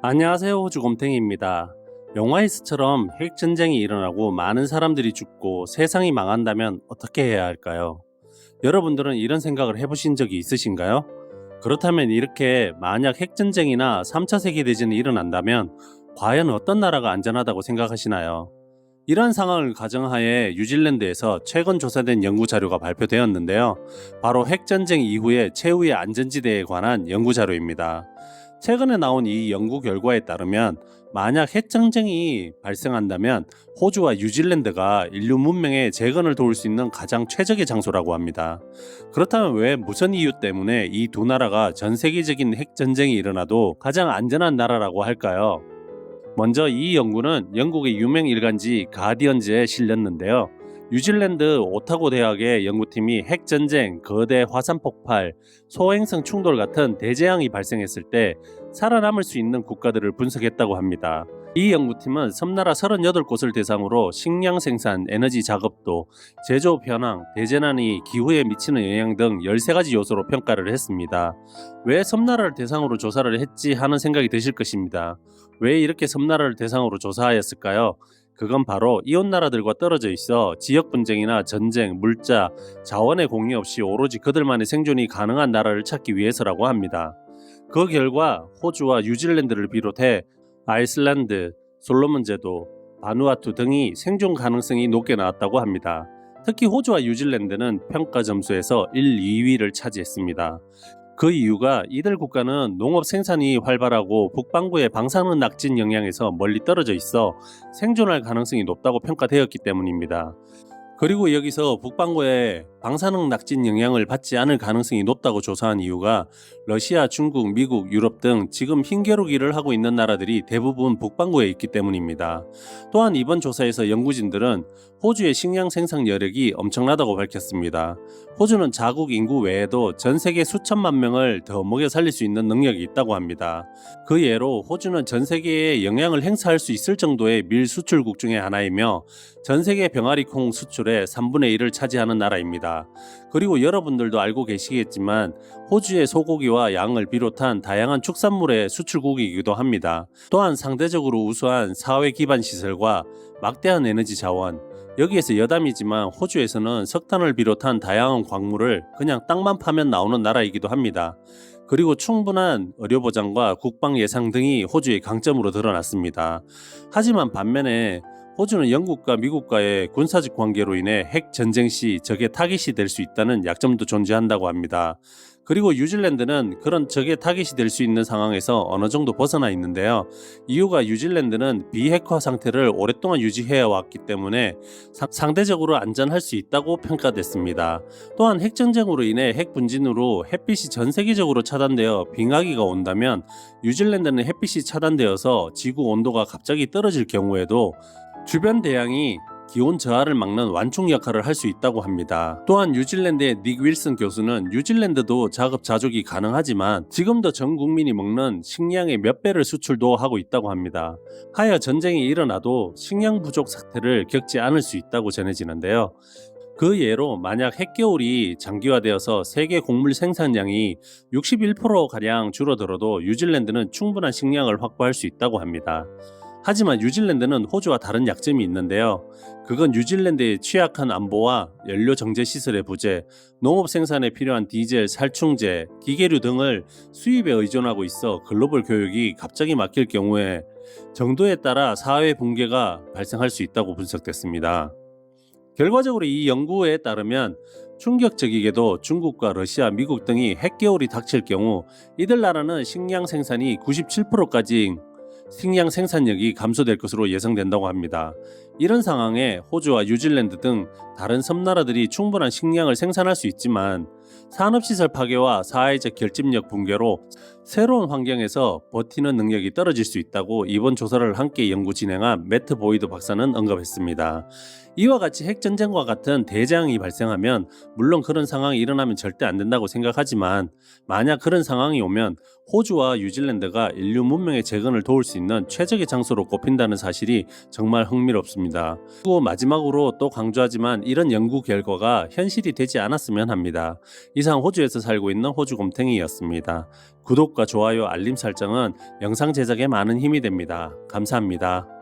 안녕하세요. 호주곰탱이입니다. 영화에서처럼 핵전쟁이 일어나고 많은 사람들이 죽고 세상이 망한다면 어떻게 해야 할까요? 여러분들은 이런 생각을 해보신 적이 있으신가요? 그렇다면 이렇게 만약 핵전쟁이나 3차 세계대전이 일어난다면 과연 어떤 나라가 안전하다고 생각하시나요? 이러한 상황을 가정하에 뉴질랜드에서 최근 조사된 연구 자료가 발표되었는데요. 바로 핵전쟁 이후의 최후의 안전지대에 관한 연구 자료입니다. 최근에 나온 이 연구 결과에 따르면 만약 핵전쟁이 발생한다면 호주와 뉴질랜드가 인류 문명의 재건을 도울 수 있는 가장 최적의 장소라고 합니다. 그렇다면 왜 무슨 이유 때문에 이 두 나라가 전 세계적인 핵전쟁이 일어나도 가장 안전한 나라라고 할까요? 먼저 이 연구는 영국의 유명 일간지 가디언즈에 실렸는데요. 뉴질랜드 오타고 대학의 연구팀이 핵전쟁, 거대 화산 폭발, 소행성 충돌 같은 대재앙이 발생했을 때 살아남을 수 있는 국가들을 분석했다고 합니다. 이 연구팀은 섬나라 38곳을 대상으로 식량 생산, 에너지 작업도, 제조 현황, 대재난이 기후에 미치는 영향 등 13가지 요소로 평가를 했습니다. 왜 섬나라를 대상으로 조사를 했지 하는 생각이 드실 것입니다. 왜 이렇게 섬나라를 대상으로 조사하였을까요? 그건 바로 이웃 나라들과 떨어져 있어 지역 분쟁이나 전쟁, 물자, 자원의 공유 없이 오로지 그들만의 생존이 가능한 나라를 찾기 위해서라고 합니다. 그 결과 호주와 뉴질랜드를 비롯해 아이슬란드, 솔로몬 제도, 바누아투 등이 생존 가능성이 높게 나왔다고 합니다. 특히 호주와 뉴질랜드는 평가 점수에서 1, 2위를 차지했습니다. 그 이유가 이들 국가는 농업 생산이 활발하고 북반구의 방사능 낙진 영향에서 멀리 떨어져 있어 생존할 가능성이 높다고 평가되었기 때문입니다. 그리고 여기서 북반구의 방사능 낙진 영향을 받지 않을 가능성이 높다고 조사한 이유가 러시아, 중국, 미국, 유럽 등 지금 흰겨루기를 하고 있는 나라들이 대부분 북반구에 있기 때문입니다. 또한 이번 조사에서 연구진들은 호주의 식량 생산 여력이 엄청나다고 밝혔습니다. 호주는 자국 인구 외에도 전 세계 수천만 명을 더 먹여 살릴 수 있는 능력이 있다고 합니다. 그 예로 호주는 전 세계에 영향을 행사할 수 있을 정도의 밀 수출국 중에 하나이며 전 세계 병아리콩 수출의 3분의 1을 차지하는 나라입니다. 그리고 여러분들도 알고 계시겠지만 호주의 소고기와 양을 비롯한 다양한 축산물의 수출국이기도 합니다. 또한 상대적으로 우수한 사회 기반 시설과 막대한 에너지 자원, 여기에서 여담이지만 호주에서는 석탄을 비롯한 다양한 광물을 그냥 땅만 파면 나오는 나라이기도 합니다. 그리고 충분한 의료 보장과 국방 예상 등이 호주의 강점으로 드러났습니다. 하지만 반면에 호주는 영국과 미국과의 군사적 관계로 인해 핵 전쟁 시 적의 타깃이 될 수 있다는 약점도 존재한다고 합니다. 그리고 뉴질랜드는 그런 적의 타깃이 될 수 있는 상황에서 어느 정도 벗어나 있는데요. 이유가 뉴질랜드는 비핵화 상태를 오랫동안 유지해 왔기 때문에 상대적으로 안전할 수 있다고 평가됐습니다. 또한 핵전쟁으로 인해 핵분진으로 햇빛이 전 세계적으로 차단되어 빙하기가 온다면 뉴질랜드는 햇빛이 차단되어서 지구 온도가 갑자기 떨어질 경우에도 주변 대양이 기온 저하를 막는 완충 역할을 할 수 있다고 합니다. 또한 뉴질랜드의 닉 윌슨 교수는 뉴질랜드도 자급자족이 가능하지만 지금도 전 국민이 먹는 식량의 몇 배를 수출도 하고 있다고 합니다. 하여 전쟁이 일어나도 식량 부족 사태를 겪지 않을 수 있다고 전해지는데요. 그 예로 만약 핵겨울이 장기화되어서 세계 곡물 생산량이 61%가량 줄어들어도 뉴질랜드는 충분한 식량을 확보할 수 있다고 합니다. 하지만 뉴질랜드는 호주와 다른 약점이 있는데요. 그건 뉴질랜드의 취약한 안보와 연료 정제 시설의 부재, 농업 생산에 필요한 디젤, 살충제, 기계류 등을 수입에 의존하고 있어 글로벌 교역이 갑자기 막힐 경우에 정도에 따라 사회 붕괴가 발생할 수 있다고 분석됐습니다. 결과적으로 이 연구에 따르면 충격적이게도 중국과 러시아, 미국 등이 핵겨울이 닥칠 경우 이들 나라는 식량 생산이 97%까지 식량 생산력이 감소될 것으로 예상된다고 합니다. 이런 상황에 호주와 뉴질랜드 등 다른 섬나라들이 충분한 식량을 생산할 수 있지만 산업시설 파괴와 사회적 결집력 붕괴로 새로운 환경에서 버티는 능력이 떨어질 수 있다고 이번 조사를 함께 연구 진행한 매트 보이드 박사는 언급했습니다. 이와 같이 핵전쟁과 같은 대재앙이 발생하면 물론 그런 상황이 일어나면 절대 안 된다고 생각하지만 만약 그런 상황이 오면 호주와 뉴질랜드가 인류 문명의 재건을 도울 수 있는 최적의 장소로 꼽힌다는 사실이 정말 흥미롭습니다. 그리고 마지막으로 또 강조하지만 이런 연구 결과가 현실이 되지 않았으면 합니다. 이상 호주에서 살고 있는 호주곰탱이였습니다. 구독과 구독과 좋아요, 알림 설정은 영상 제작에 많은 힘이 됩니다. 감사합니다.